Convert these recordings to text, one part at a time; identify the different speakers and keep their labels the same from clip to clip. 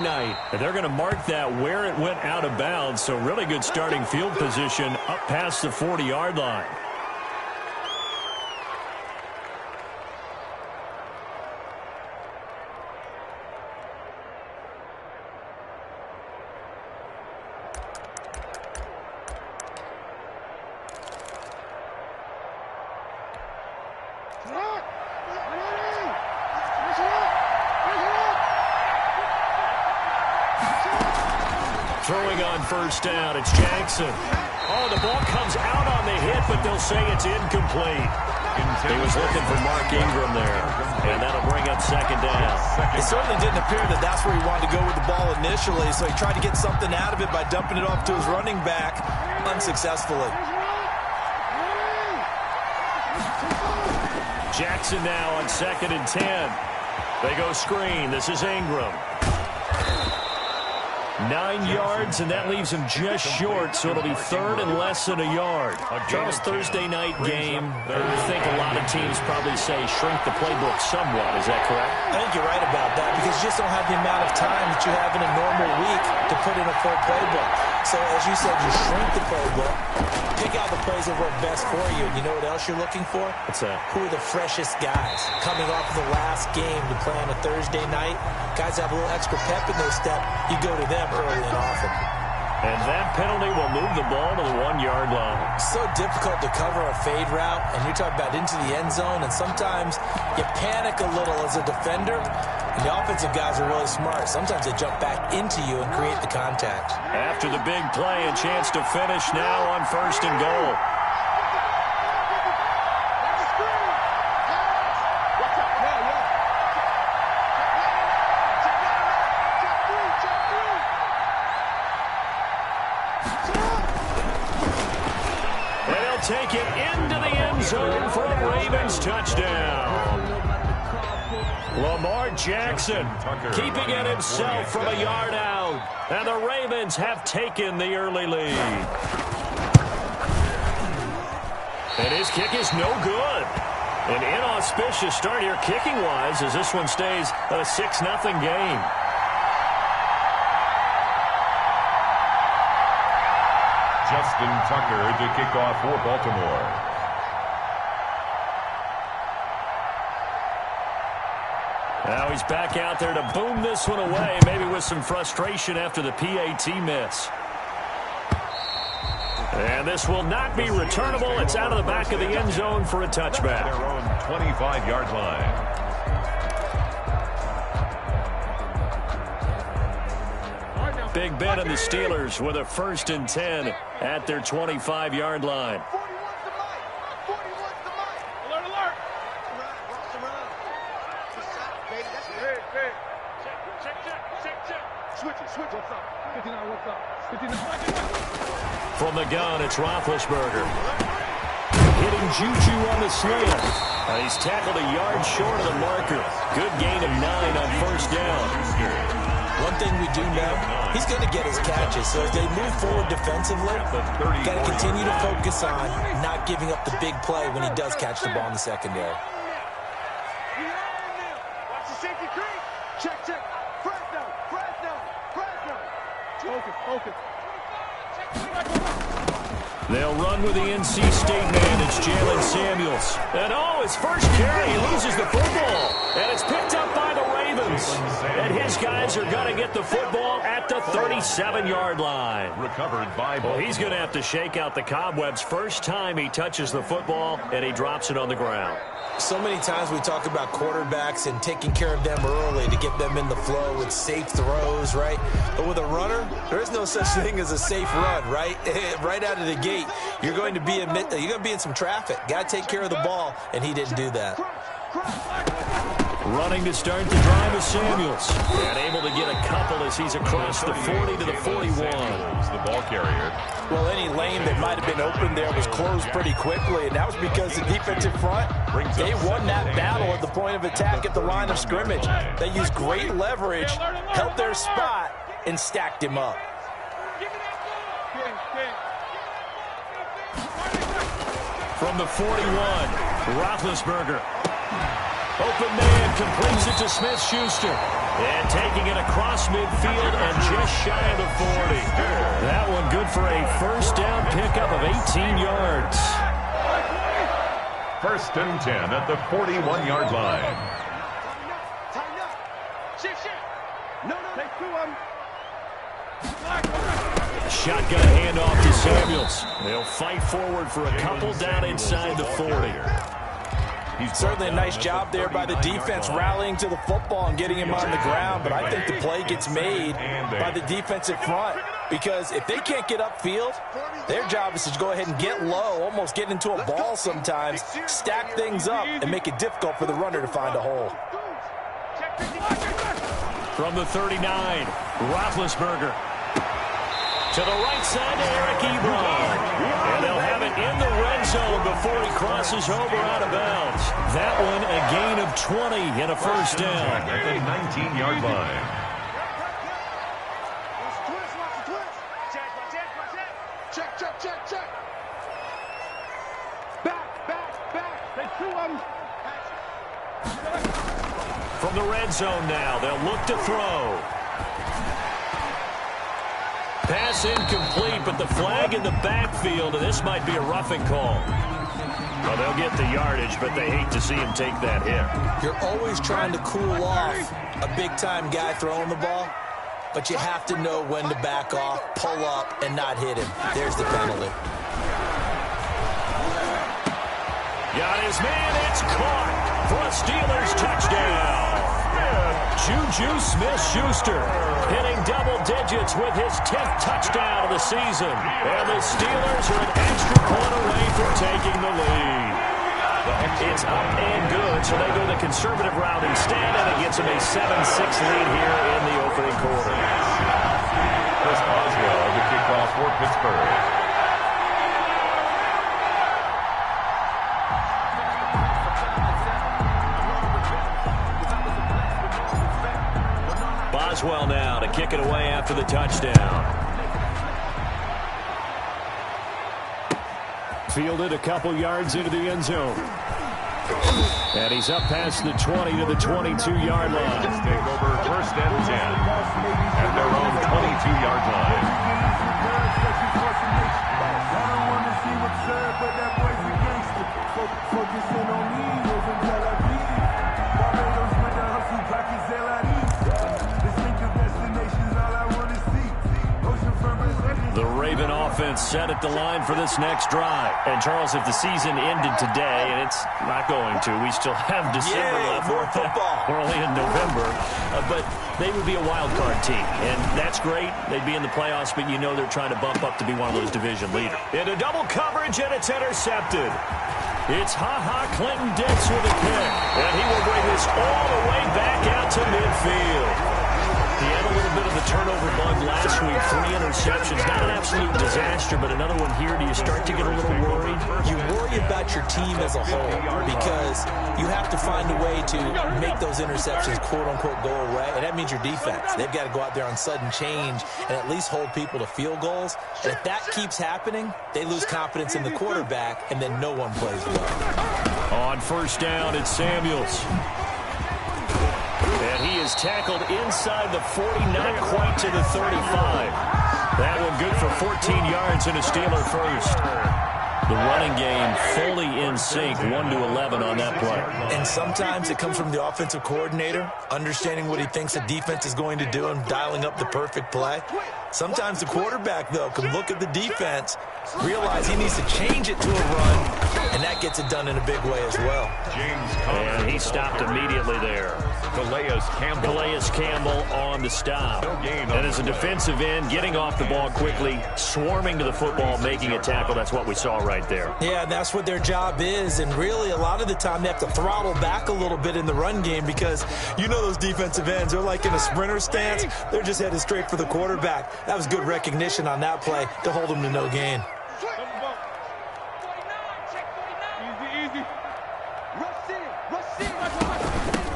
Speaker 1: night. They're going to mark that where it went out of bounds, so really good starting field position up past the 40-yard line. Throwing on first down, it's Jackson. Oh, the ball comes out on the hit, but they'll say it's incomplete. He was looking for Mark Ingram there, and that'll bring up second down.
Speaker 2: It certainly didn't appear that that's where he wanted to go with the ball initially, so he tried to get something out of it by dumping it off to his running back unsuccessfully.
Speaker 1: Jackson now on 2nd and 10. They go screen. This is Ingram. 9 yards, and that leaves him just short, so it'll be 3rd and less than a yard. Charles, Thursday night game, I think a lot of teams probably say shrink the playbook somewhat. Is that correct?
Speaker 2: I think you're right about that because you just don't have the amount of time that you have in a normal week to put in a full playbook. So, as you said, you shrink the playbook, pick out the plays that work best for you, and you know what else you're looking for?
Speaker 1: What's that?
Speaker 2: Who are the freshest guys coming off of the last game to play on a Thursday night? Guys have a little extra pep in their step. You go to them early and often.
Speaker 1: And that penalty will move the ball to the 1-yard line.
Speaker 2: So difficult to cover a fade route, and you're talking about into the end zone, and sometimes you panic a little as a defender, and the offensive guys are really smart. Sometimes they jump back into you and create the contact.
Speaker 1: After the big play, a chance to finish now on 1st and goal. Take it into the end zone for a Ravens touchdown. Lamar Jackson keeping it himself from a yard out. And the Ravens have taken the early lead. And his kick is no good. An inauspicious start here kicking-wise as this one stays a 6-0 game.
Speaker 3: Justin Tucker to kick off for Baltimore.
Speaker 1: Now he's back out there to boom this one away, maybe with some frustration after the PAT miss. And this will not be returnable. It's out of the back of the end zone for a touchback.
Speaker 3: Their own 25-yard line.
Speaker 1: Big Ben and the Steelers with a 1st and 10 at their 25-yard line.
Speaker 4: Alert, alert. Switch. What's up? 59, what's up? 59.
Speaker 1: From the gun, it's Roethlisberger. Hitting Juju on the slant. He's tackled a yard short of the marker. Good gain of 9 on 1st down.
Speaker 2: One thing we do know, he's going to get his catches. So as they move forward defensively, got to continue to focus on not giving up the big play when he does catch the ball in the secondary.
Speaker 4: Watch the safety creep. Check. Fresno. Focus.
Speaker 1: They'll run with the NC State man. It's Jalen Samuels. And his first carry, he loses the football. And it's picked up by the Ravens. And his guys are going to get the football at the 37-yard line.
Speaker 3: Recovered by
Speaker 1: Well, he's going to have to shake out the cobwebs first time he touches the football, and he drops it on the ground.
Speaker 2: So many times we talk about quarterbacks and taking care of them early to get them in the flow with safe throws, right? But with a runner, there is no such thing as a safe run, right? Right out of the gate, you're going to be in some traffic. Got to take care of the ball, and he didn't do that.
Speaker 1: Running to start the drive is Samuels. And able to get a couple as he's across the 40 to the 41.
Speaker 3: The ball carrier.
Speaker 2: Well, any lane that might have been open there was closed pretty quickly, and that was because the defensive front, they won that battle at the point of attack at the line of scrimmage. They used great leverage, held their spot, and stacked him up.
Speaker 1: From the 41, Roethlisberger. Open man completes it to Smith-Schuster. And taking it across midfield and just shy of the 40. That one good for a first down pickup of 18 yards.
Speaker 3: First and 10 at the 41-yard line.
Speaker 4: Tighten up. Shift. No, take two of them.
Speaker 1: Shotgun handoff to Samuels. They'll fight forward for a couple down inside the 40.
Speaker 2: Certainly a nice job there by the defense rallying to the football and getting him on the ground, but I think the play gets made by the defensive front because if they can't get upfield, their job is to go ahead and get low, almost get into a ball sometimes, stack things up, and make it difficult for the runner to find a hole.
Speaker 1: From the 39, Roethlisberger. To the right side to Eric Ebron. And they'll have it in the red zone before he crosses over out of bounds. That one a gain of 20 and a first down.
Speaker 3: At the 19-yard line.
Speaker 4: Check. Back. Take two of them.
Speaker 1: From the red zone now, they'll look to throw. Pass incomplete, but the flag in the backfield, and this might be a roughing call. Well, they'll get the yardage, but they hate to see him take that hit.
Speaker 2: You're always trying to cool off a big-time guy throwing the ball, but you have to know when to back off, pull up, and not hit him. There's the penalty.
Speaker 1: Got his man, it's caught for a Steelers touchdown. Juju Smith-Schuster hitting double digits with his 10th touchdown of the season. And the Steelers are an extra point away from taking the lead. It's up and good, so they go the conservative route instead, and it gets them a 7-6 lead here in the opening quarter.
Speaker 3: Chris Boswell, the kickoff for Pittsburgh.
Speaker 1: Boswell now to kick it away after the touchdown. Fielded a couple yards into the end zone. And he's up past the 20 to the 22-yard line.
Speaker 3: Take over first and 10 at their own 22-yard line.
Speaker 1: The Raven offense set at the line for this next drive. And, Charles, if the season ended today, and it's not going to, we still have December left.
Speaker 2: More football.
Speaker 1: We're only in November. But they would be a wild card team. And that's great. They'd be in the playoffs, but you know they're trying to bump up to be one of those division leaders. Into double coverage, and it's intercepted. It's Clinton Dix with a kick. And he will bring this all the way back out to midfield. He had a little bit of a turnover bug last week, 3 interceptions. Not an absolute disaster, but another one here. Do you start to get a little worried?
Speaker 2: You worry about your team as a whole because you have to find a way to make those interceptions, quote-unquote, go away, and that means your defense. They've got to go out there on sudden change and at least hold people to field goals. And if that keeps happening, they lose confidence in the quarterback, and then no one plays well.
Speaker 1: On first down, it's Samuels. And he is tackled inside the 40, not quite to the 35. That one good for 14 yards and a Steeler first. The running game fully in sync, 1-11 on that play.
Speaker 2: And sometimes it comes from the offensive coordinator, understanding what he thinks the defense is going to do and dialing up the perfect play. Sometimes the quarterback, though, can look at the defense, realize he needs to change it to a run, and that gets it done in a big way as well.
Speaker 1: And he stopped immediately there. Calais Campbell on the stop. And as a defensive end, getting off the ball quickly, swarming to the football, making a tackle, that's what we saw right there.
Speaker 2: Yeah, and that's what their job is, and really a lot of the time they have to throttle back a little bit in the run game because you know those defensive ends, they're like in a sprinter stance. They're just headed straight for the quarterback. That was good recognition on that play to hold them to no gain.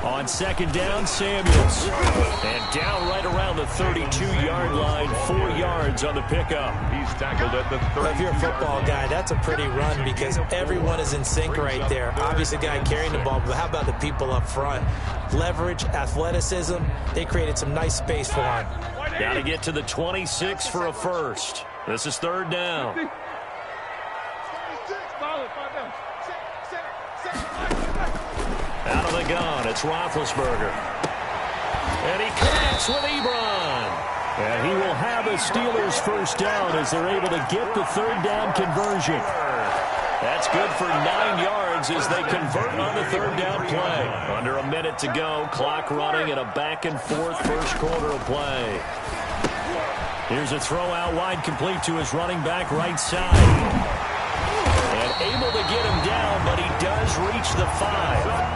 Speaker 1: On On second down, Samuels. And down right around the 32-yard line, 4 yards on the pickup.
Speaker 3: He's tackled at the 30.
Speaker 2: If you're a football guy, that's a pretty run because everyone is in sync right there. Obviously, the guy carrying the ball, but how about the people up front? Leverage, athleticism, they created some nice space for him.
Speaker 1: Got to get to the 26 for a first. This is third down. Out of the gun, it's Roethlisberger. And he connects with Ebron. And he will have a Steelers first down as they're able to get the third down conversion. That's good for 9 yards as they convert on the third down play. Under a minute to go, clock running and a back-and-forth first quarter of play. Here's a throw out wide complete to his running back right side. And able to get him down, but he does reach the 5.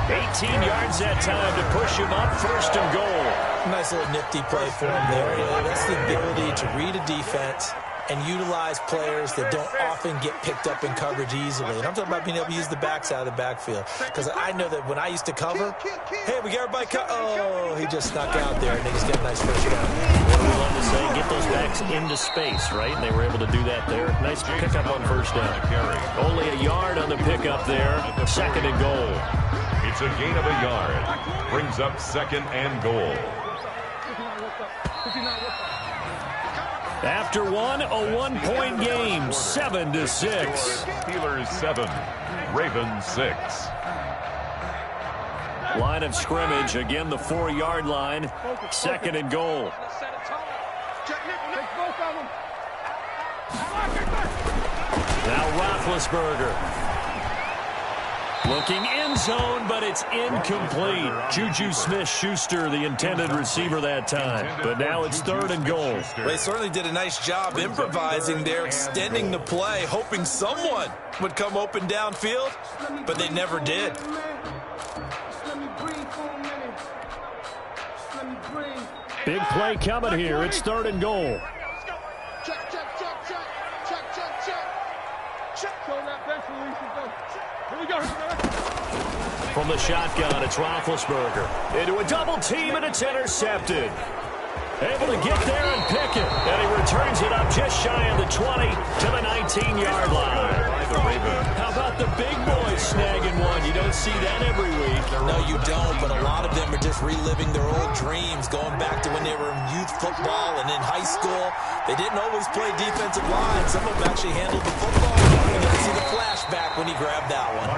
Speaker 1: 18 yards that time to push him up, first and goal.
Speaker 2: Nice little nifty play for him there. That's the ability to read a defense and utilize players that don't often get picked up in coverage easily. And I'm talking about being able to use the backs out of the backfield. Because I know that when I used to cover, hey, we got everybody oh, he just snuck out there, and they just got a nice first down.
Speaker 1: What do we love to say? Get those backs into space, right? And they were able to do that there. Nice pickup on first down. Only a yard on the pickup there. Second and goal.
Speaker 3: It's a gain of a yard. Brings up second and goal.
Speaker 1: After one, a one-point game, 7-6.
Speaker 3: Steelers 7, Ravens 6.
Speaker 1: Line of scrimmage, again the 4-yard line, second and goal. Now Roethlisberger. Looking end zone, but it's incomplete. Juju Smith-Schuster, the intended receiver that time. But now it's third and goal.
Speaker 2: Well, they certainly did a nice job improvising there, extending the play, hoping someone would come open downfield, but they never did.
Speaker 1: Big play coming here. It's third and goal. From the shotgun, it's Roethlisberger. Into a double team, and it's intercepted. Able to get there and pick it. And he returns it up just shy of the 20 to the 19-yard line. How about the big boys snagging one? You don't see that every week.
Speaker 2: No, you don't, but a lot of them are just reliving their old dreams, going back to when they were in youth football and in high school. They didn't always play defensive line. Some of them actually handled the football. And you can see the flashback when he grabbed that one.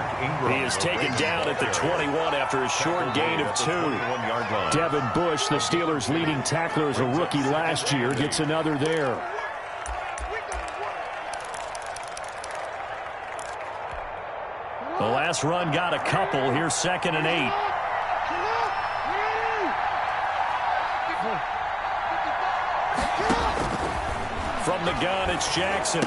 Speaker 1: He is taken down at the 21 after a short gain of 2. Devin Bush, the Steelers' leading tackler as a rookie last year, gets another there. The last run got a couple. Here's second and 8. From the gun, it's Jackson.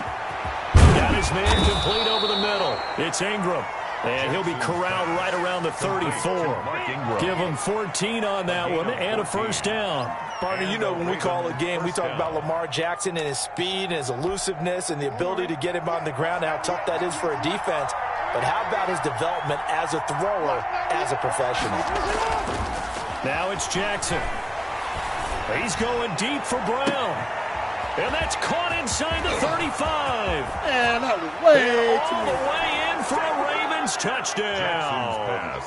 Speaker 1: Got his man complete over the middle. It's Ingram. And he'll be corralled right around the 34. Give him 14 on that one and a first down.
Speaker 2: Partner, you know when we call a game, we talk about Lamar Jackson and his speed and his elusiveness and the ability to get him on the ground, how tough that is for a defense. But how about his development as a thrower, as a professional?
Speaker 1: Now it's Jackson. He's going deep for Brown. And that's caught inside the 35.
Speaker 5: Man, that was way too
Speaker 1: all the way in for a Ravens touchdown.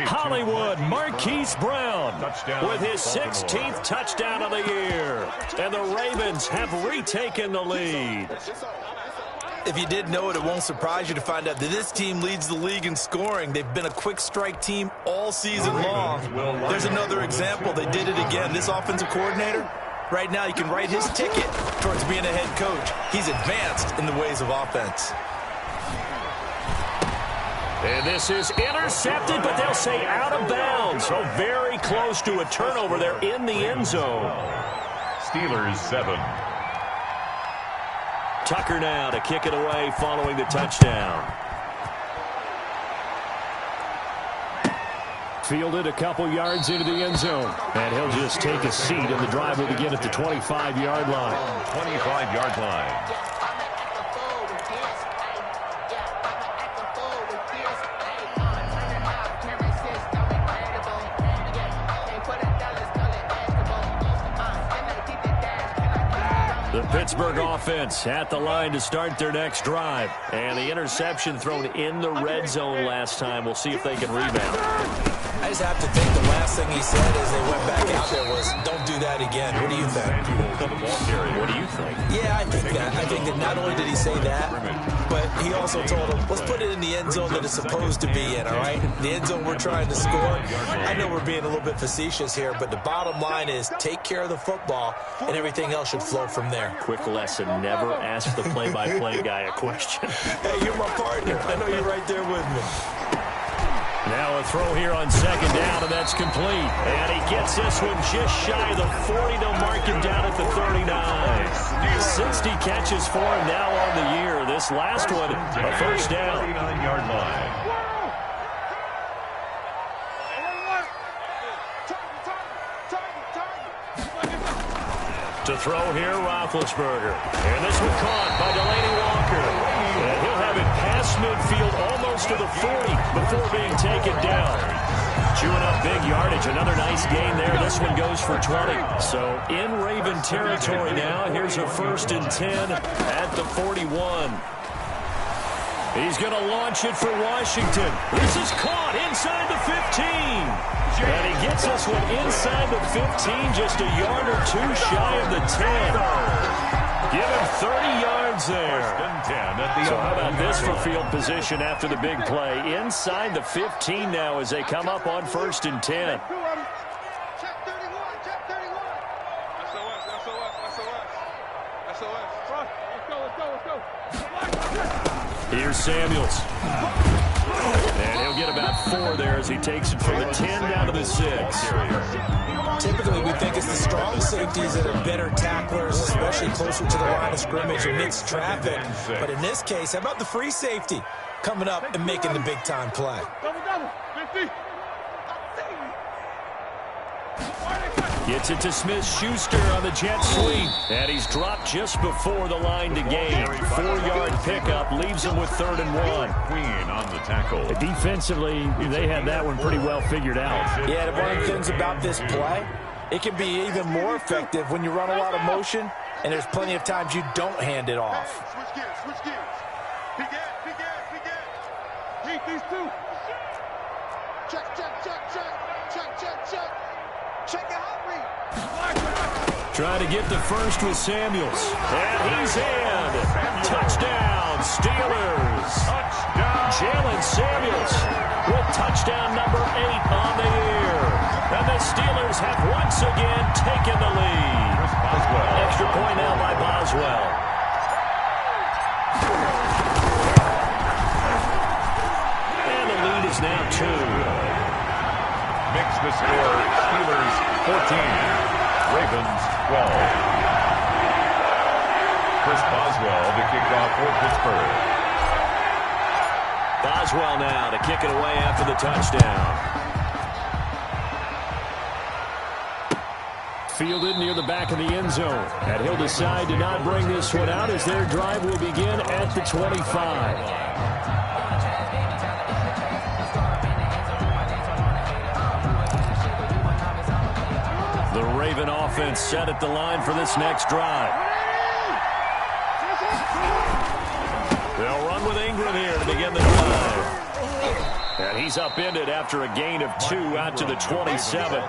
Speaker 1: Hollywood Marquise Brown with his 16th touchdown of the year. And the Ravens have retaken the lead.
Speaker 2: If you didn't know it, it won't surprise you to find out that this team leads the league in scoring. They've been a quick strike team all season long. There's another example. They did it again. This offensive coordinator, right now, you can write his ticket towards being a head coach. He's advanced in the ways of offense.
Speaker 1: And this is intercepted, but they'll say out of bounds. So very close to a turnover there in the end zone.
Speaker 3: Steelers 7.
Speaker 1: Tucker now to kick it away following the touchdown. Fielded a couple yards into the end zone. And he'll just take a seat, and the drive will begin at the 25-yard line.
Speaker 3: 25-yard line.
Speaker 1: The Pittsburgh offense at the line to start their next drive. And the interception thrown in the red zone last time. We'll see if they can rebound.
Speaker 2: I just have to think the last thing he said as they went back out there was, don't do that again. What do you think?
Speaker 1: What do you think?
Speaker 2: Yeah, I think that. I think that not only did he say that, but he also told them, let's put it in the end zone that it's supposed to be in, all right? The end zone we're trying to score. I know we're being a little bit facetious here, but the bottom line is take care of the football, and everything else should flow from there.
Speaker 1: Quick lesson, never ask the play-by-play guy a question.
Speaker 2: Hey, you're my partner. I know you're right there with me.
Speaker 1: Now a throw here on second down, and that's complete. And he gets this one just shy of the 40. They'll mark him down at the 39. 60 catches for him now on the year. This last one, a first down.
Speaker 3: 39-yard line.
Speaker 1: To throw here, Roethlisberger. And this one caught by Delaney Walker. And he'll have it past midfield almost to the 40 before being taken down. Chewing up big yardage. Another nice gain there. This one goes for 20. So in Raven territory now. Here's a 1st and 10 at the 41. He's going to launch it for Washington. This is caught inside the 15. And he gets this one inside the 15, just a yard or two shy of the 10. Give him 30 yards there. So how about this for field position after the big play? Inside the 15 now as they come up on 1st and 10.
Speaker 4: Check 31, check 31. SOS. Let's go.
Speaker 1: Here's Samuels. And he'll get about 4 there as he takes it from the 10 down to the 6.
Speaker 2: Typically, we think it's the strong safeties that are better tacklers, especially closer to the line of scrimmage amidst traffic. But in this case, how about the free safety coming up and making the big-time play?
Speaker 4: Double. 50.
Speaker 1: Gets it to Smith-Schuster on the jet sweep. And he's dropped just before the line to gain. 4-yard pickup leaves him with 3rd and 1.
Speaker 3: Queen on the tackle.
Speaker 1: Defensively, they had that one pretty well figured out.
Speaker 2: Yeah, one of the things about this play, it can be even more effective when you run a lot of motion, and there's plenty of times you don't hand it off.
Speaker 4: Switch gears. Big Heat these two. Check. Check the hot read.
Speaker 1: Trying to get the first with Samuels. And he's in. Touchdown, Steelers. Jalen Samuels with touchdown number 8 on the year. And the Steelers have once again taken the lead. Extra point now by Boswell. And the lead is now 2.
Speaker 3: Makes the score Steelers 14, Ravens 12. Chris Boswell to kick off for Pittsburgh.
Speaker 1: Boswell now to kick it away after the touchdown. Fielded near the back of the end zone. And he'll decide to not bring this one out as their drive will begin at the 25. The Raven offense set at the line for this next drive. They'll run with Ingram here to begin the drive. And he's upended after a gain of 2 out to the 27.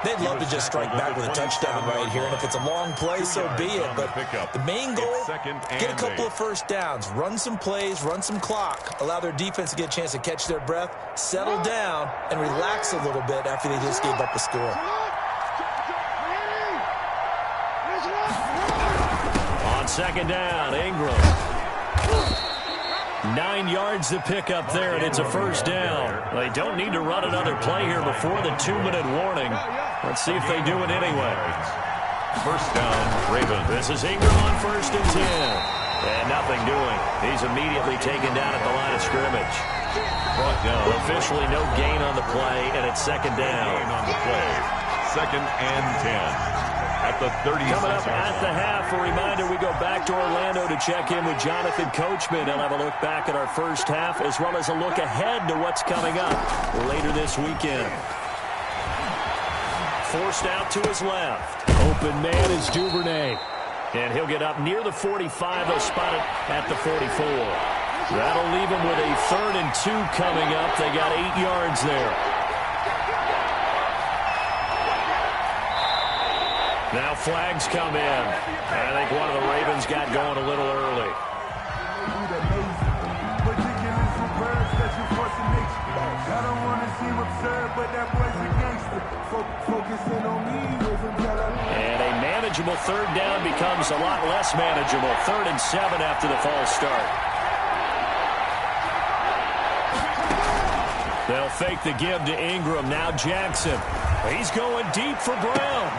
Speaker 2: They'd love to just strike back with a touchdown right here, and if it's a long play, so be it. But the main goal, get a couple of first downs, run some plays, run some clock, allow their defense to get a chance to catch their breath, settle down, and relax a little bit after they just gave up a score.
Speaker 1: On second down, Ingram. 9 yards to pick up there, and it's a first down. They don't need to run another play here before the 2-minute warning. Let's see if they do it anyway.
Speaker 3: First down, Ravens.
Speaker 1: This is Ingram on 1st and 10. And nothing doing. He's immediately taken down at the line of scrimmage.
Speaker 3: Brought down.
Speaker 1: Officially no gain on the play, and it's second down.
Speaker 3: Gain on the play. 2nd and 10. At the 30.
Speaker 1: Coming up at the half, a reminder, we go back to Orlando to check in with Jonathan Coachman. He'll have a look back at our first half as well as a look ahead to what's coming up later this weekend. Forced out to his left. Open man is Duvernay. And he'll get up near the 45. They'll spot it at the 44. That'll leave them with a 3rd and 2 coming up. They got 8 yards there. Now flags come in. I think one of the Ravens got going a little early.
Speaker 6: I don't want to seem absurd, but that boy's a gangster. Focusing on me.
Speaker 1: And a manageable 3rd down becomes a lot less manageable. 3rd and 7 after the false start. They'll fake the give to Ingram. Now Jackson. He's going deep for Brown.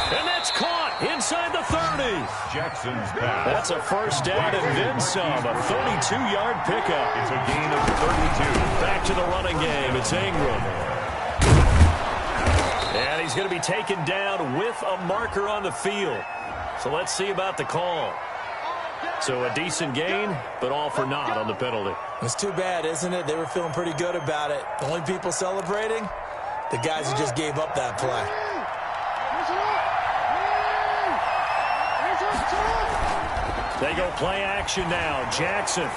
Speaker 1: And that's caught inside the 30.
Speaker 3: Jackson's pass.
Speaker 1: That's a 1st down and then some. A 32-yard pickup.
Speaker 3: It's a gain of 32.
Speaker 1: Back to the running game. It's Ingram. And he's going to be taken down with a marker on the field. So let's see about the call. So a decent gain, but all for naught on the penalty.
Speaker 2: It's too bad, isn't it? They were feeling pretty good about it. The only people celebrating? The guys who just gave up that play.
Speaker 1: They go play action now. Jackson.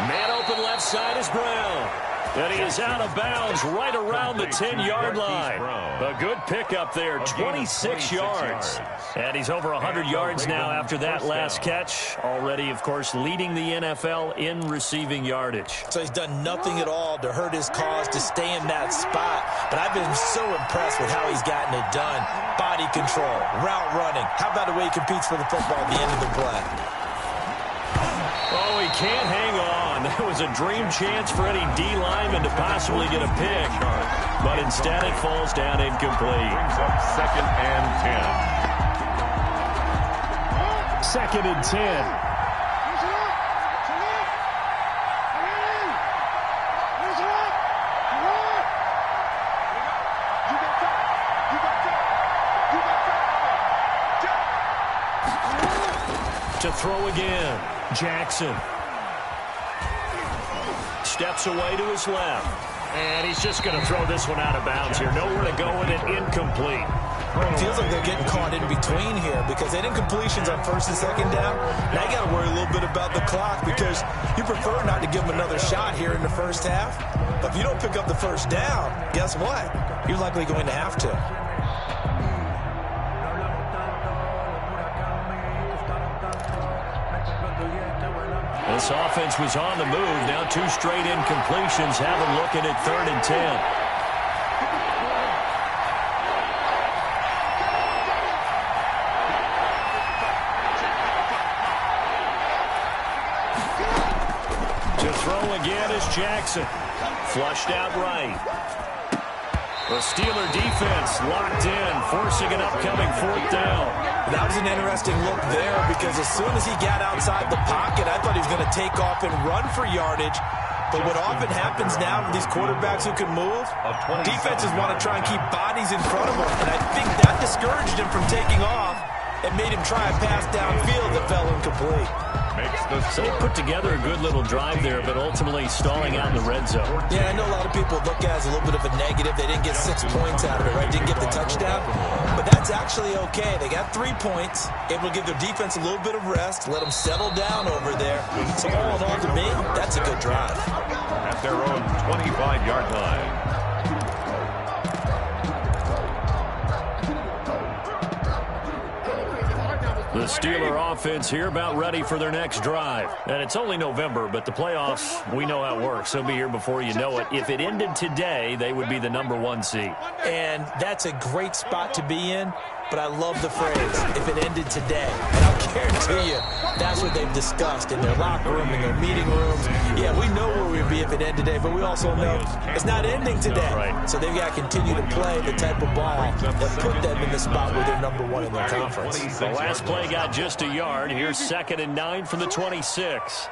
Speaker 1: Man open left side is Brown. And he is out of bounds right around the 10-yard line. A good pickup there, 26 yards. And he's over 100 yards now after that last catch. Already, of course, leading the NFL in receiving yardage.
Speaker 2: So he's done nothing at all to hurt his cause, to stay in that spot. But I've been so impressed with how he's gotten it done. Body control, route running. How about the way he competes for the football at the end of the play?
Speaker 1: Oh, he can't hang on. That was a dream chance for any D lineman to possibly get a pick. But instead it falls down incomplete.
Speaker 3: Brings up 2nd and 10.
Speaker 1: 2nd and 10. To throw again. Jackson. Steps away to his left. And he's just going to throw this one out of bounds here. Nowhere to go with it. Incomplete.
Speaker 2: It feels like they're getting caught in between here because they didn't completions on 1st and 2nd down. Now you got to worry a little bit about the clock because you prefer not to give them another shot here in the 1st half. But if you don't pick up the 1st down, guess what? You're likely going to have to.
Speaker 1: This offense was on the move. Now 2 straight incompletions have them looking at 3rd and 10. To throw again is Jackson. Flushed out right. The Steeler defense locked in, forcing an upcoming 4th down.
Speaker 2: That was an interesting look there because as soon as he got outside the pocket, I thought he was going to take off and run for yardage. But what often happens now with these quarterbacks who can move, defenses want to try and keep bodies in front of them. And I think that discouraged him from taking off and made him try a pass downfield that fell incomplete.
Speaker 1: So they put together a good little drive there, but ultimately stalling out in the red zone.
Speaker 2: Yeah, I know a lot of people look at it as a little bit of a negative. They didn't get 6 points out of it, right? Didn't get the touchdown. But that's actually okay. They got 3 points, able to give their defense a little bit of rest, let them settle down over there. So all in all, to me, that's a good drive.
Speaker 3: At their own 25-yard line.
Speaker 1: The Steeler offense here about ready for their next drive. And it's only November, but the playoffs, we know how it works. They'll be here before you know it. If it ended today, they would be the #1 seed.
Speaker 2: And that's a great spot to be in. But I love the phrase, if it ended today. And I'll guarantee you, that's what they've discussed in their locker room, in their meeting rooms. Yeah, we know where we'd be if it ended today, but we also know it's not ending today.
Speaker 1: Right.
Speaker 2: So they've got to continue to play the type of ball that put them in the spot where they're #1 in their conference.
Speaker 1: The last play got just a yard. Here's 2nd and 9 from the 26.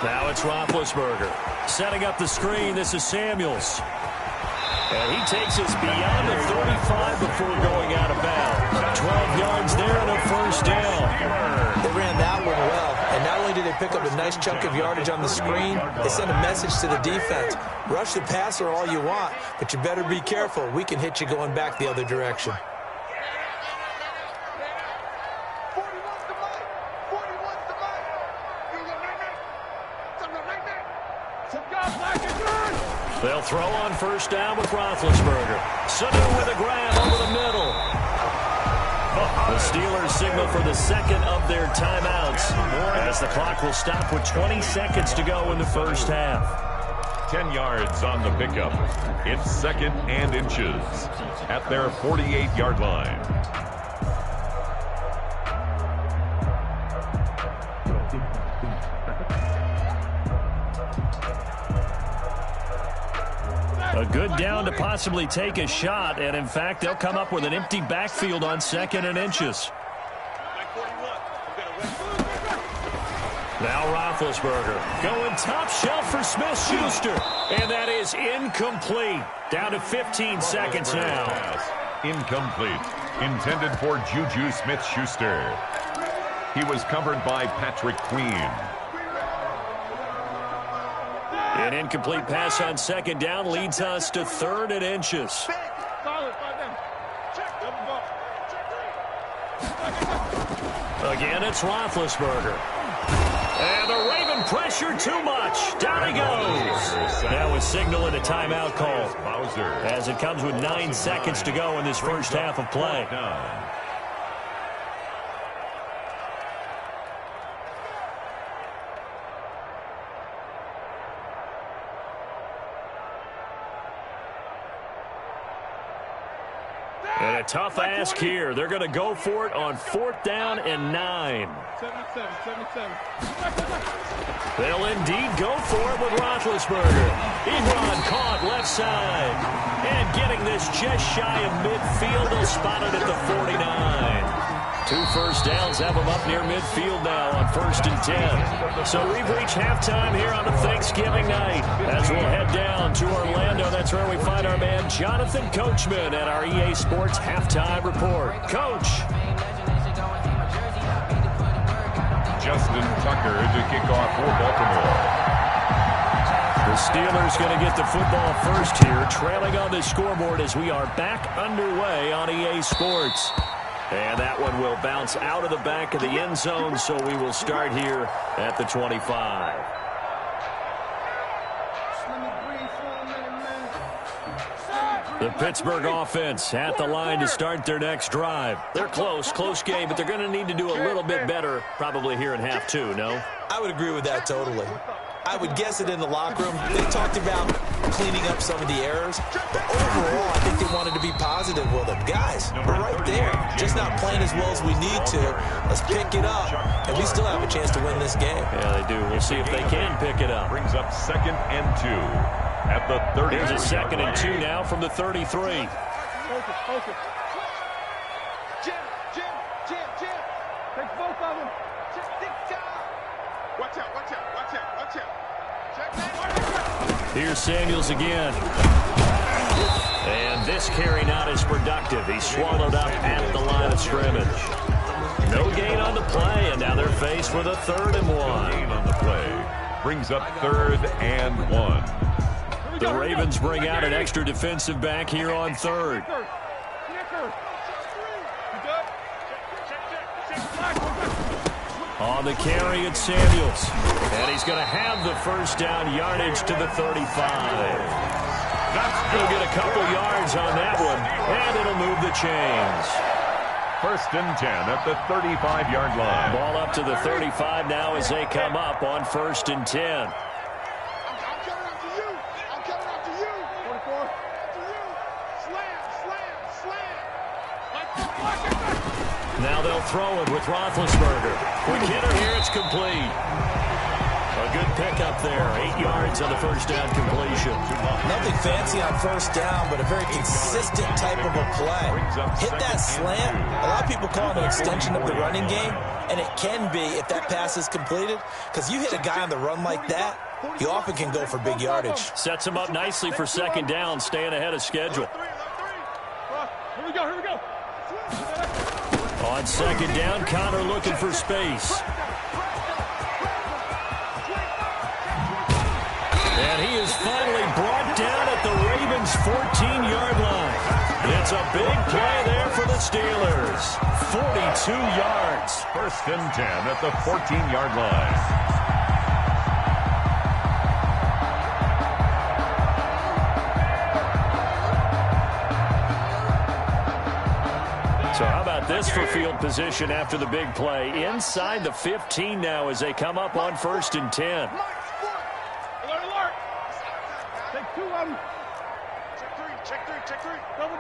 Speaker 1: Now it's Roethlisberger. Setting up the screen, this is Samuels. And he takes us beyond the 35 before going out of bounds. 12 yards there and a 1st down.
Speaker 2: They ran that one well. And not only did they pick up a nice chunk of yardage on the screen, they sent a message to the defense. Rush the passer all you want, but you better be careful. We can hit you going back the other direction.
Speaker 1: They'll throw on first down with Roethlisberger. Sanu with a grab over the middle. The Steelers signal for the second of their timeouts as the clock will stop with 20 seconds to go in the first half.
Speaker 3: 10 yards on the pickup. It's 2nd and inches at their 48-yard line.
Speaker 1: A good down to possibly take a shot, and in fact, they'll come up with an empty backfield on 2nd and inches. Now Roethlisberger going top shelf for Smith-Schuster, and that is incomplete. Down to 15 seconds now.
Speaker 3: Incomplete. Intended for Juju Smith-Schuster. He was covered by Patrick Queen.
Speaker 1: An incomplete pass on 2nd down leads us to 3rd and inches. Again, it's Roethlisberger. And the Raven pressure too much. Down he goes. That was signaling a timeout call as it comes with 9 seconds to go in this first half of play. And a tough ask here. They're going to go for it on 4th down and 9.
Speaker 5: 77.
Speaker 1: They'll indeed go for it with Roethlisberger. Ebron caught left side. And getting this just shy of midfield. They'll spot it at the 49. 2 first downs have them up near midfield now on 1st and 10. So we've reached halftime here on a Thanksgiving night. As we'll head down to Orlando, that's where we find our man Jonathan Coachman at our EA Sports Halftime Report. Coach.
Speaker 3: Justin Tucker to kick off for Baltimore.
Speaker 1: The Steelers going to get the football first here, trailing on the scoreboard as we are back underway on EA Sports. And that one will bounce out of the back of the end zone, so we will start here at the 25. The Pittsburgh offense at the line to start their next drive. They're close game, but they're going to need to do a little bit better probably here in half 2, no?
Speaker 2: I would agree with that totally. I would guess it in the locker room. They talked about cleaning up some of the errors, but overall, I think they wanted to be positive with them. Guys, we're right there. Just not playing as well as we need to. Let's pick it up, and we still have a chance to win this game.
Speaker 1: Yeah, they do. We'll see if they can pick it up.
Speaker 3: Brings up 2nd and 2 at the 30.
Speaker 1: Here's a 2nd and 2 now from the 33.
Speaker 5: Focus.
Speaker 4: Jim.
Speaker 5: Take both of them.
Speaker 4: Watch out.
Speaker 1: Here's Samuels again. And this carry not as productive. He's swallowed up at the line of scrimmage. No gain on the play, and now they're faced with a 3rd and 1.
Speaker 3: Gain on the play. Brings up 3rd and 1.
Speaker 1: The Ravens bring out an extra defensive back here on 3rd. On the carry, it's Samuels. And he's going to have the first down yardage to the 35. He'll get a couple yards on that one, and it'll move the chains.
Speaker 3: 1st and 10 at the 35-yard line.
Speaker 1: Ball up to the 35 now as they come up on 1st and 10.
Speaker 4: I'm coming after you. 24. Slam.
Speaker 1: Now they'll throw it with Roethlisberger. Quick hitter here, it's complete. A good pickup there. 8 yards on the first down completion.
Speaker 2: Nothing fancy on first down, but a very consistent type of a play. Hit that slant. A lot of people call it an extension of the running game, and it can be if that pass is completed, because you hit a guy on the run like that, he often can go for big yardage.
Speaker 1: Sets him up nicely for 2nd down, staying ahead of schedule.
Speaker 5: Here we go.
Speaker 1: On 2nd down, Connor looking for space. And he is finally brought down at the Ravens' 14-yard line. It's a big play there for the Steelers. 42 yards.
Speaker 3: 1st and 10 at the 14-yard line.
Speaker 1: So how about this for field position after the big play? Inside the 15 now as they come up on 1st and 10.
Speaker 5: Alert, alert. Take 2 of them. Check three. Double.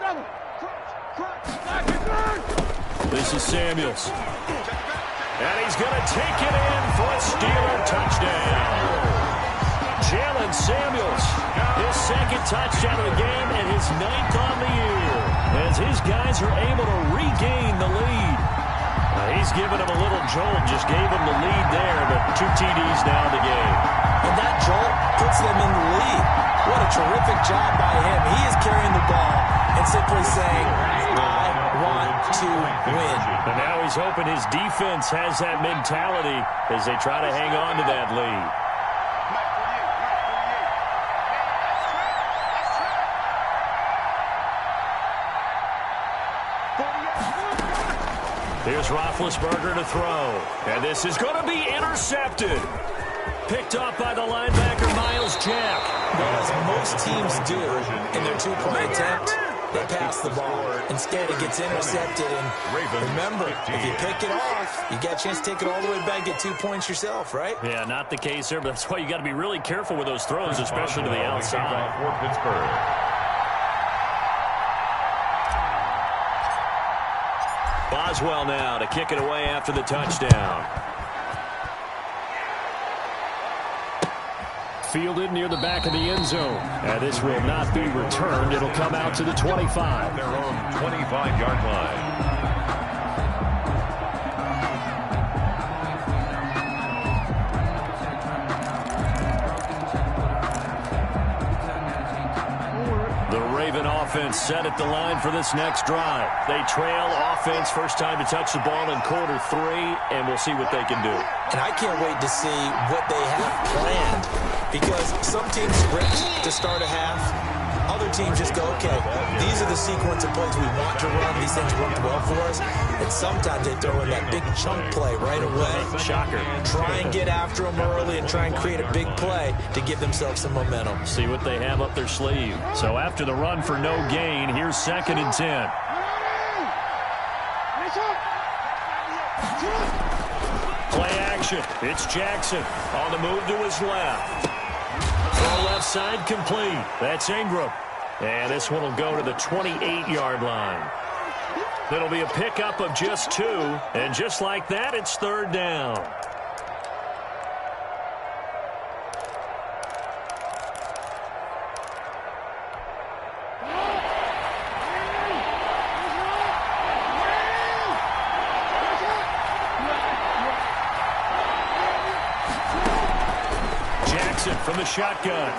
Speaker 1: This is Samuels. And he's going to take it in for a Steeler touchdown. Jaylen Samuels, his 2nd touchdown of the game and his 9th on the year, as his guys are able to regain the lead. He's giving them a little jolt, just gave them the lead there, but 2 TDs now in the game.
Speaker 2: And that jolt puts them in the lead. What a terrific job by him. He is carrying the ball and simply saying, I want to win.
Speaker 1: And now he's hoping his defense has that mentality as they try to hang on to that lead. Here's Roethlisberger to throw. And this is going to be intercepted. Picked off by the linebacker, Miles Jack.
Speaker 2: Well, as most teams do in their 2-point attempt, they pass the ball. Instead, it gets intercepted. And remember, if you pick it off, you got a chance to take it all the way back, get 2 points yourself, right?
Speaker 1: Yeah, not the case there, but that's why you got to be really careful with those throws, especially to the outside.
Speaker 3: For Pittsburgh.
Speaker 1: Boswell now to kick it away after the touchdown. Fielded near the back of the end zone. And this will not be returned. It'll come out to the 25.
Speaker 3: Their own 25-yard line.
Speaker 1: Offense set at the line for this next drive. They trail offense, first time to touch the ball in quarter 3, and we'll see what they can do.
Speaker 2: And I can't wait to see what they have planned, because some teams script to start a half. Other teams just go, okay, these are the sequence of plays we want to run. These things worked well for us. And sometimes they throw in that big chunk play right away.
Speaker 1: Shocker.
Speaker 2: Try and get after them early and try and create a big play to give themselves some momentum.
Speaker 1: See what they have up their sleeve. So after the run for no gain, here's 2nd and 10. Play action. It's Jackson on the move to his left. Throw left side complete. That's Ingram. And this one will go to the 28-yard line. It'll be a pickup of just 2. And just like that, it's 3rd down. From the shotgun.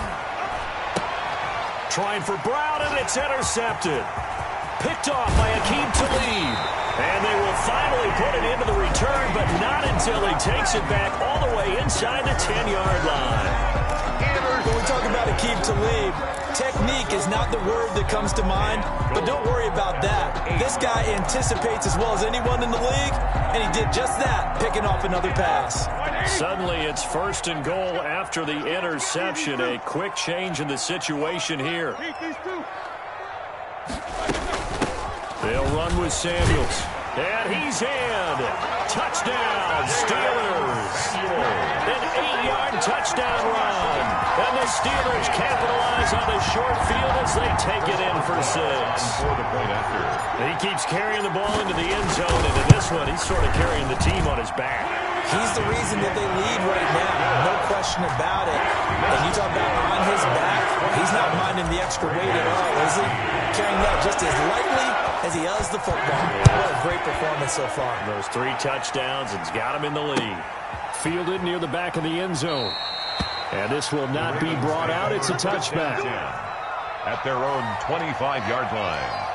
Speaker 1: Trying for Brown, and it's intercepted. Picked off by Akeem Talib. And they will finally put it into the return, but not until he takes it back all the way inside the 10-yard line.
Speaker 2: When we talk about Akeem Talib, technique is not the word that comes to mind, but don't worry about that. This guy anticipates as well as anyone in the league, and he did just that, picking off another pass.
Speaker 1: Suddenly it's 1st and goal after the interception. A quick change in the situation here. They'll run with Samuels. And he's in. Touchdown, Steelers. An 8-yard touchdown run. And the Steelers capitalize on the short field as they take it in for 6. He keeps carrying the ball into the end zone, and in this one, he's sort of carrying the team on his back.
Speaker 2: He's the reason that they lead right now, no question about it. And you talk about on his back, he's not minding the extra weight at all, is he? Carrying that just as lightly as he does the football. What a great performance so far.
Speaker 1: Those 3 touchdowns, it's got him in the lead. Fielded near the back of the end zone. And this will not be brought out. It's a touchback.
Speaker 3: At their own 25-yard line.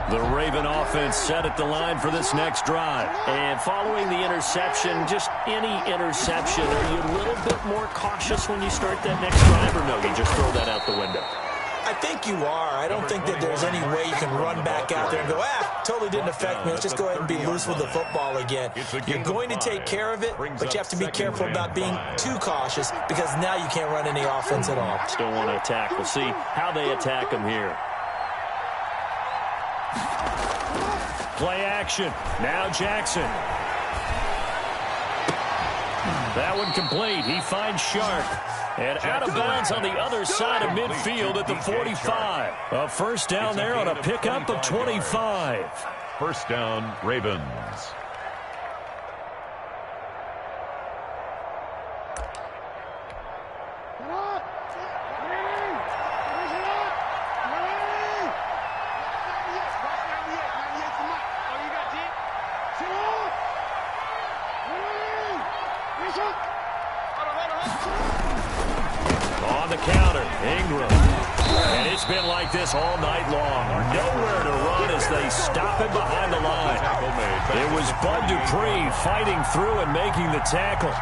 Speaker 1: The Raven offense set at the line for this next drive. And following the interception, just any interception, are you a little bit more cautious when you start that next drive, or no, you just throw that out the window?
Speaker 2: I think you are. I don't think that there's any way you can run back out there and go, totally didn't affect me. Let's just go ahead and be loose with the football again. You're going to take care of it, but you have to be careful about being too cautious because now you can't run any offense at all.
Speaker 1: Still want to attack. We'll see how they attack him here. Play action. Now Jackson. That one complete. He finds Sharp. And out of bounds on the other side of midfield at the 45. A first down there on a pickup of 25.
Speaker 3: First down, Ravens.
Speaker 1: On the counter, Ingram. And it's been like this all night long. Nowhere to run as they stop him behind the line. It was Bud Dupree fighting through and making the tackle.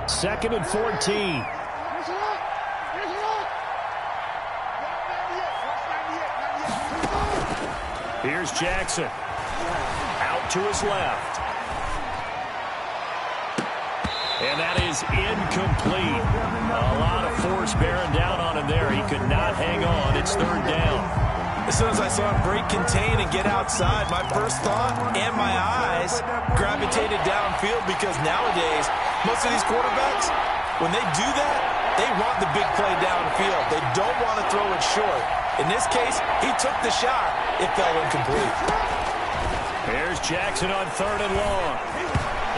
Speaker 1: Second and 14. Here's Jackson. Out to his left. And that is incomplete. A lot of force bearing down on him there. He could not hang on. It's third down.
Speaker 2: As soon as I saw him break contain and get outside, my first thought and my eyes gravitated downfield because nowadays, most of these quarterbacks, when they do that, they want the big play downfield. They don't want to throw it short. In this case, he took the shot. It fell incomplete.
Speaker 1: Here's Jackson on third and long.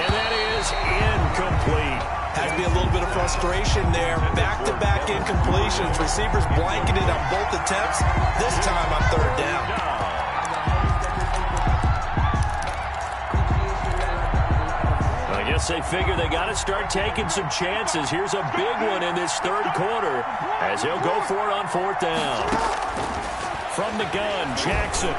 Speaker 1: And that is incomplete.
Speaker 2: Has to be a little bit of frustration there. Back-to-back incompletions. Receivers blanketed on both attempts. This time on third down.
Speaker 1: I guess they figure they got to start taking some chances. Here's a big one in this third quarter as he'll go for it on fourth down. From the gun, Jackson.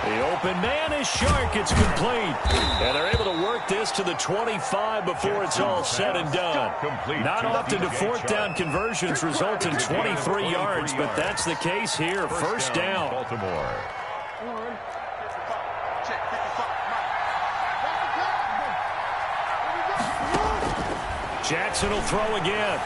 Speaker 1: The open man is Shark. It's complete. And they're able to work this to the 25 before it's all said and done. Not often do fourth down conversions result in 23 yards, but that's the case here. First down.
Speaker 3: Baltimore.
Speaker 1: Jackson will throw again.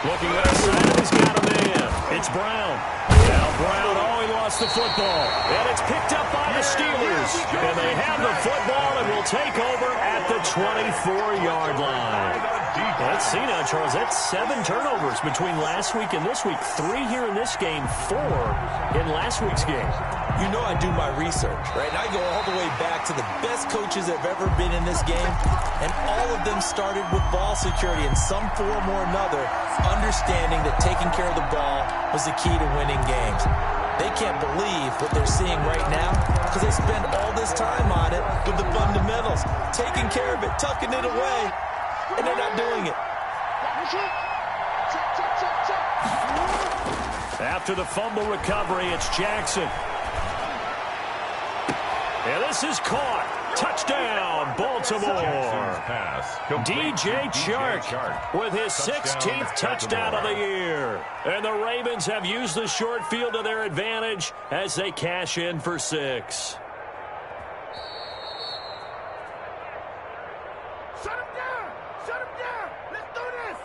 Speaker 1: Looking outside, he's got a man. It's Brown. Now Brown, he lost the football. And it's picked up by the Steelers. And they have the football and will take over at the 24-yard line. Let's see now, Charles. That's 7 turnovers between last week and this week. 3 here in this game, 4 in last week's game.
Speaker 2: You know I do my research, right? And I go all the way back to the best coaches that have ever been in this game, and all of them started with ball security in some form or another, understanding that taking care of the ball was the key to winning games. They can't believe what they're seeing right now because they spend all this time on it with the fundamentals, taking care of it, tucking it away, and they're not doing it.
Speaker 1: After the fumble recovery, it's Jackson. And this is caught. Touchdown, Baltimore. DJ Chark with his 16th touchdown of the year. And the Ravens have used the short field to their advantage as they cash in for 6.
Speaker 5: Shut him down! Shut him down! Let's do this!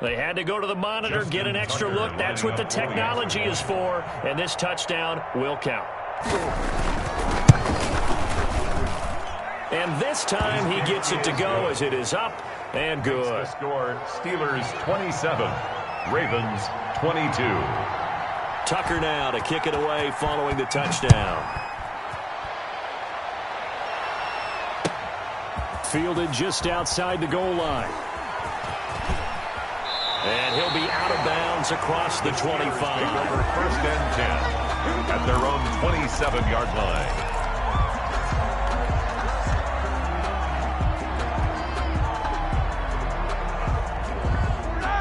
Speaker 1: They had to go to the monitor, get an extra look. That's what the technology is for. And this touchdown will count. And this time he gets it to go as it is up and good.
Speaker 3: The score, Steelers 27, Ravens 22.
Speaker 1: Tucker now to kick it away following the touchdown. Fielded just outside the goal line. And he'll be out of bounds across the 25.
Speaker 3: Over first and 10 at their own 27-yard line.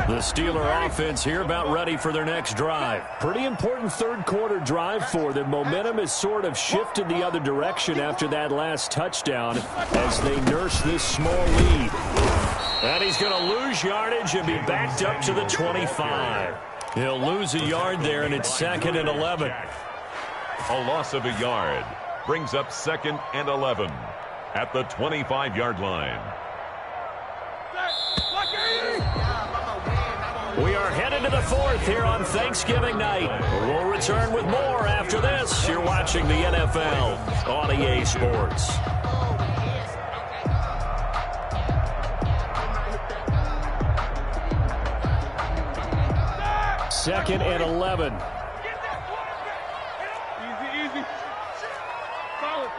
Speaker 1: The Steeler offense here about ready for their next drive. Pretty important third-quarter drive for them. Momentum has sort of shifted the other direction after that last touchdown as they nurse this small lead. And he's going to lose yardage and be backed up to the 25. He'll lose a yard there, and it's 2nd and 11.
Speaker 3: A loss of a yard brings up 2nd and 11 at the 25-yard line.
Speaker 1: We are headed to the 4th here on Thanksgiving night. We'll return with more after this. You're watching the NFL on EA Sports. Second and 11.
Speaker 5: Easy. Solid.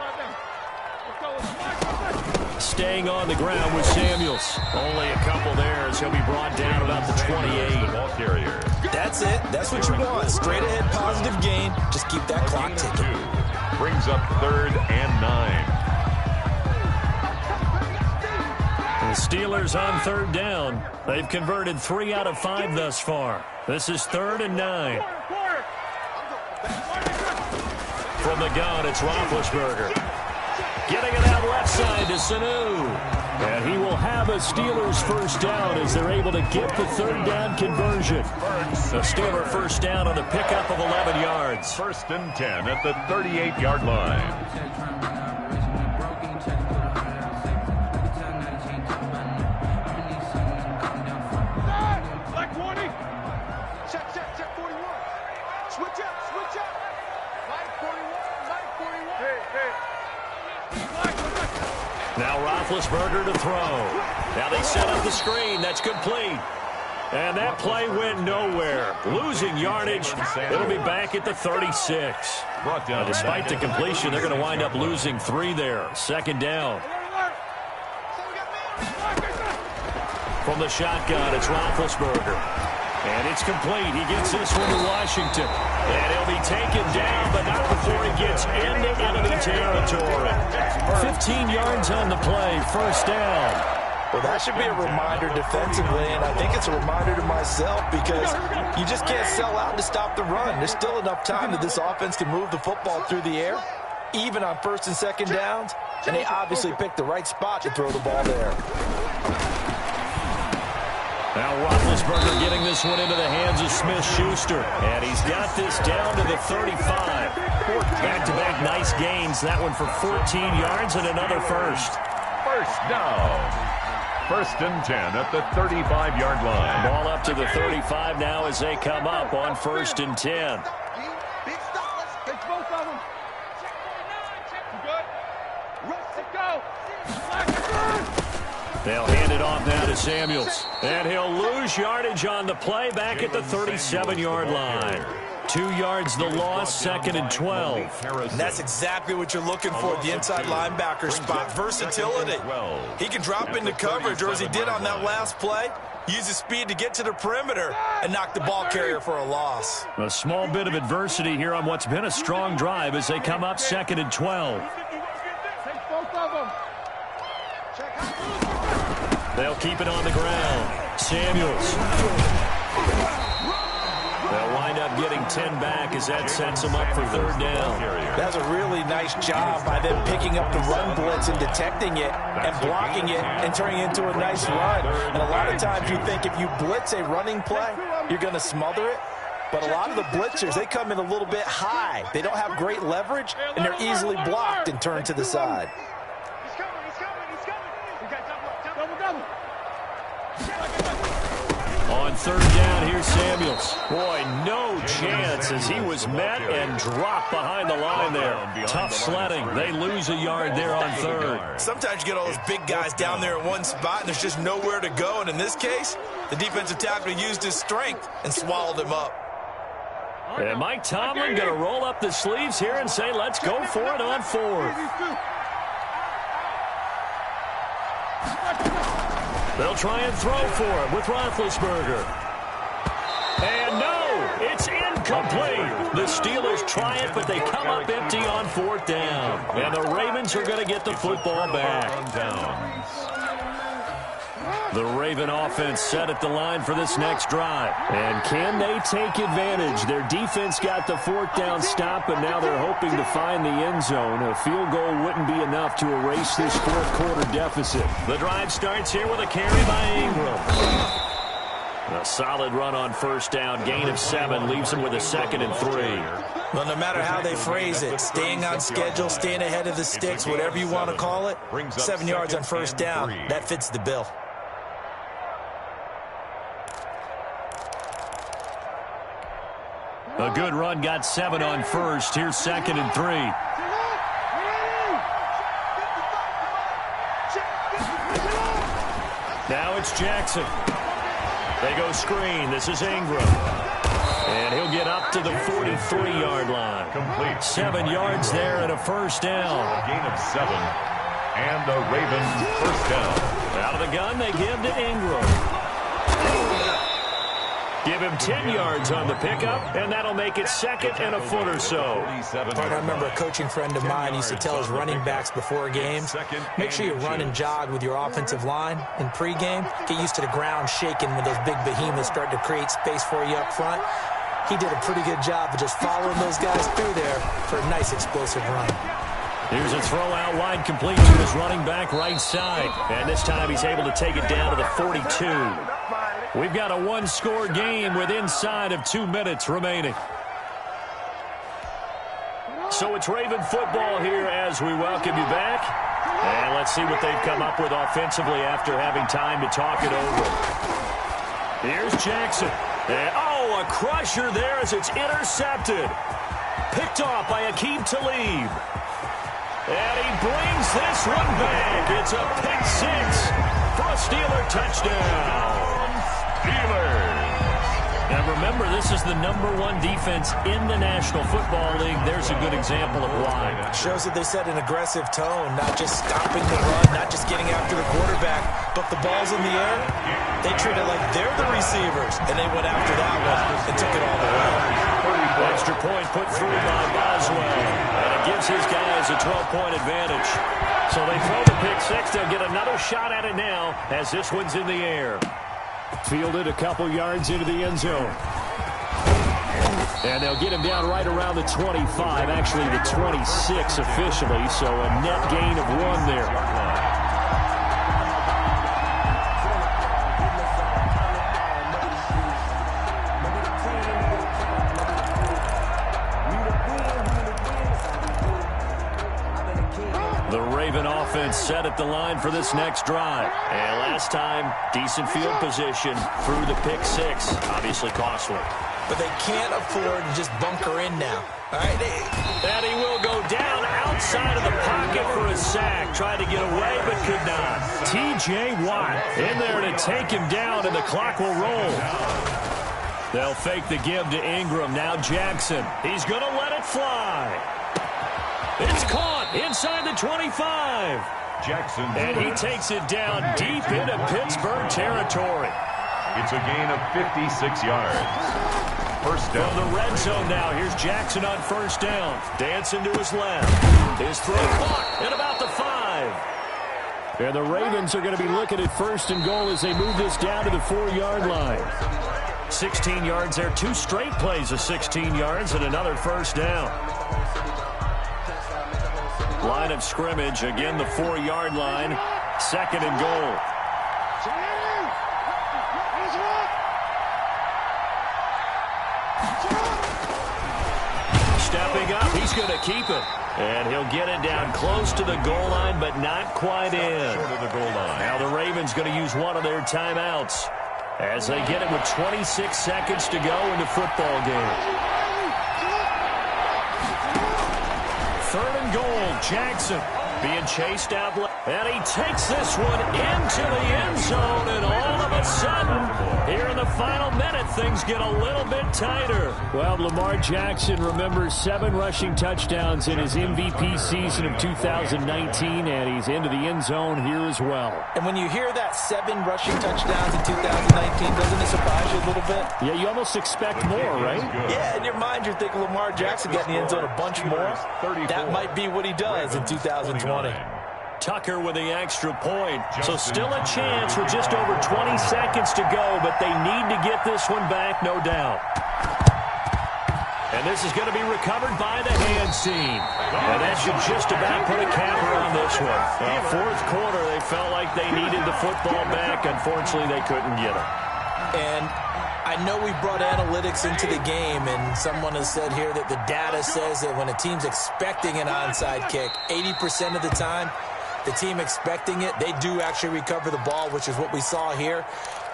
Speaker 1: Staying on the ground with Samuels. Only a couple there as he'll be brought down about the 28.
Speaker 3: Ball carrier.
Speaker 2: That's it. That's what you want. Straight ahead positive gain. Just keep that clock ticking.
Speaker 3: Brings up 3rd and 9.
Speaker 1: The Steelers on 3rd down. They've converted 3 out of 5 thus far. This is 3rd and 9. From the gun, it's Roethlisberger. Getting it out left side to Sanu. And he will have a Steelers first down as they're able to get the 3rd down conversion. A Steeler first down on the pickup of 11 yards.
Speaker 3: 1st and 10 at the 38-yard line.
Speaker 5: Black 20. Check 41. Switch up. Mike 41. Hey.
Speaker 1: Now Roethlisberger to throw. Now they set up the screen. That's complete. And that play went nowhere. Losing yardage. It'll be back at the 36. Despite the completion, they're going to wind up losing 3 there. 2nd down. From the shotgun, it's Roethlisberger. And it's complete. He gets this one to Washington. And he'll be taken down, but not before he gets into enemy territory. 15 yards on the play. First down.
Speaker 2: Well, that should be a reminder defensively, and I think it's a reminder to myself because you just can't sell out to stop the run. There's still enough time that this offense can move the football through the air, even on 1st and 2nd downs, and they obviously picked the right spot to throw the ball there.
Speaker 1: Now Roethlisberger getting this one into the hands of Smith-Schuster. And he's got this down to the 35. Back-to-back nice gains. That one for 14 yards and another first.
Speaker 3: First down. 1st and 10 at the 35-yard line.
Speaker 1: Ball up to the 35 now as they come up on 1st and 10.
Speaker 5: Big stop. Let's get both of them. Good. Let's go.
Speaker 1: They'll hand it off now to Samuels. And he'll lose yardage on the play back at the 37-yard line. 2 yards the loss, 2nd and 12.
Speaker 2: And that's exactly what you're looking for, the inside linebacker spot. Versatility. He can drop into coverage, or as he did on that last play, use his speed to get to the perimeter and knock the ball carrier for a loss.
Speaker 1: A small bit of adversity here on what's been a strong drive as they come up 2nd and 12.
Speaker 5: Take both of them.
Speaker 1: They'll keep it on the ground. Samuels. They'll wind up getting 10 back as that sets them up for 3rd down.
Speaker 2: That's a really nice job by them picking up the run blitz and detecting it and blocking it and turning it into a nice run. And a lot of times you think if you blitz a running play, you're going to smother it. But a lot of the blitzers, they come in a little bit high. They don't have great leverage, and they're easily blocked and turned to the side.
Speaker 5: He's coming. We got double.
Speaker 1: On 3rd down, here's Samuels. Boy, no chance as he was met and dropped behind the line there. Tough sledding. They lose a yard there on 3rd.
Speaker 2: Sometimes you get all those big guys down there in one spot, and there's just nowhere to go. And in this case, the defensive tackle used his strength and swallowed him up.
Speaker 1: And Mike Tomlin going to roll up the sleeves here and say, let's go for it on 4th. They'll try and throw for it with Roethlisberger. And no, it's incomplete. The Steelers try it, but they come up empty on 4th down. And the Ravens are going to get the football back. The Raven offense set at the line for this next drive. And can they take advantage? Their defense got the fourth down stop, and now they're hoping to find the end zone. A field goal wouldn't be enough to erase this fourth quarter deficit. The drive starts here with a carry by Ingram. A solid run on first down. Gain of 7 leaves them with a 2nd and 3.
Speaker 2: Well, no matter how they phrase it, staying on schedule, staying ahead of the sticks, whatever you want to call it, 7 yards on first down, that fits the bill.
Speaker 1: A good run, got 7 on first. Here's 2nd and 3. Now it's Jackson. They go screen. This is Ingram. And he'll get up to the 43-yard line.
Speaker 3: Complete.
Speaker 1: 7 yards there and a first down.
Speaker 3: A gain of 7. And the Ravens first down.
Speaker 1: Out of the gun, they give to Ingram. Give him 10 yards on the pickup, and that'll make it 2nd and a foot or so.
Speaker 2: I remember a coaching friend of mine used to tell his running backs before games, make sure you run and jog with your offensive line in pregame. Get used to the ground shaking when those big behemoths start to create space for you up front. He did a pretty good job of just following those guys through there for a nice explosive run.
Speaker 1: Here's a throw out wide, complete to his running back right side. And this time he's able to take it down to the 42. We've got a one-score game with inside of 2 minutes remaining. So it's Raven football here as we welcome you back. And let's see what they've come up with offensively after having time to talk it over. Here's Jackson. And, a crusher there as it's intercepted. Picked off by Aqib Talib. And he brings this one back. It's a pick 6 for a Steeler touchdown. Steelers. Now remember, this is the #1 defense in the National Football League. There's a good example of why.
Speaker 2: Shows that they set an aggressive tone, not just stopping the run, not just getting after the quarterback, but the ball's in the air. They treat it like they're the receivers, and they went after that one and took it all the way.
Speaker 1: Extra point put through by Boswell, and it gives his guys a 12-point advantage. So they throw the pick 6. They'll get another shot at it now as this one's in the air. Fielded a couple yards into the end zone. And they'll get him down right around the 25, actually the 26 officially, so a net gain of 1 there. The Raven offense set at the line for this next drive. And last time, decent field position through the pick 6. Obviously costly.
Speaker 2: But they can't afford to just bunker in now. All right,
Speaker 1: and he will go down outside of the pocket for a sack. Tried to get away, but could not. T.J. Watt in there to take him down, and the clock will roll. They'll fake the give to Ingram. Now Jackson. He's going to let it fly. It's caught inside the 25.
Speaker 3: Jackson.
Speaker 1: And he takes it down deep into Pittsburgh territory.
Speaker 3: It's a gain of 56 yards. First down.
Speaker 1: From the red zone now, here's Jackson on first down. Dancing to his left. His throw caught at about the 5. And the Ravens are going to be looking at first and goal as they move this down to the 4-yard line. 16 yards there. 2 straight plays of 16 yards and another first down. Line of scrimmage, again the 4-yard line. 2nd and goal. Stepping up, he's going to keep it. And he'll get it down close to the goal line, but not quite in.
Speaker 3: Short of the goal line.
Speaker 1: Now the Ravens going to use one of their timeouts as they get it with 26 seconds to go in the football game. 3rd and goal, Jackson being chased out left. And he takes this one into the end zone, and all of a sudden, here in the final minute, things get a little bit tighter. Well, Lamar Jackson remembers 7 rushing touchdowns in his MVP season of 2019, and he's into the end zone here as well.
Speaker 2: And when you hear that 7 rushing touchdowns in 2019, doesn't it surprise you a little bit?
Speaker 1: Yeah, you almost expect more, right?
Speaker 2: Yeah, in your mind, you're thinking Lamar Jackson got in the end zone a bunch more. That might be what he does in 2020.
Speaker 1: Tucker with the extra point. So still a chance with just over 20 seconds to go, but they need to get this one back, no doubt. And this is going to be recovered by the hands team. And that should just about put a capper on this one. Fourth quarter, they felt like they needed the football back. Unfortunately, they couldn't get it.
Speaker 2: And I know we brought analytics into the game, and someone has said here that the data says that when a team's expecting an onside kick, 80% of the time, the team expecting it, they do actually recover the ball, which is what we saw here.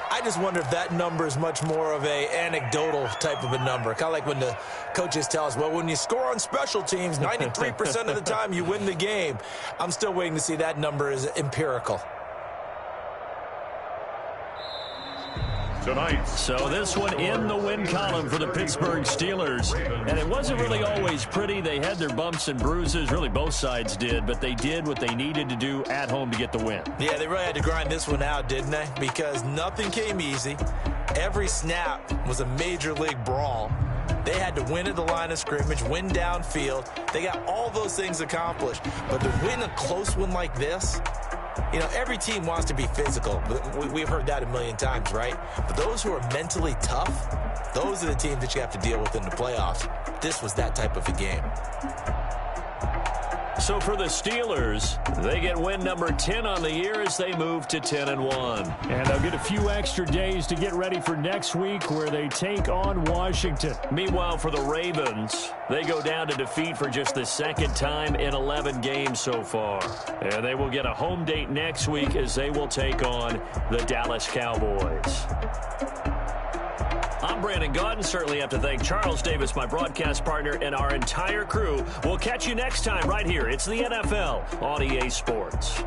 Speaker 2: I just wonder if that number is much more of a anecdotal type of a number. Kind of like when the coaches tell us, well, when you score on special teams, 93% of the time you win the game. I'm still waiting to see that number is empirical.
Speaker 3: Tonight.
Speaker 1: So this one in the win column for the Pittsburgh Steelers. And it wasn't really always pretty. They had their bumps and bruises. Really, both sides did. But they did what they needed to do at home to get the win.
Speaker 2: Yeah, they really had to grind this one out, didn't they? Because nothing came easy. Every snap was a major league brawl. They had to win at the line of scrimmage, win downfield. They got all those things accomplished. But to win a close one like this, you know, every team wants to be physical. We've heard that a million times, right? But those who are mentally tough, those are the teams that you have to deal with in the playoffs. This was that type of a game.
Speaker 1: So for the Steelers, they get win number 10 on the year as they move to 10-1.
Speaker 7: And they'll get a few extra days to get ready for next week where they take on Washington.
Speaker 1: Meanwhile, for the Ravens, they go down to defeat for just the second time in 11 games so far. And they will get a home date next week as they will take on the Dallas Cowboys. I'm Brandon Gaudin. Certainly have to thank Charles Davis, my broadcast partner, and our entire crew. We'll catch you next time right here. It's the NFL on EA Sports.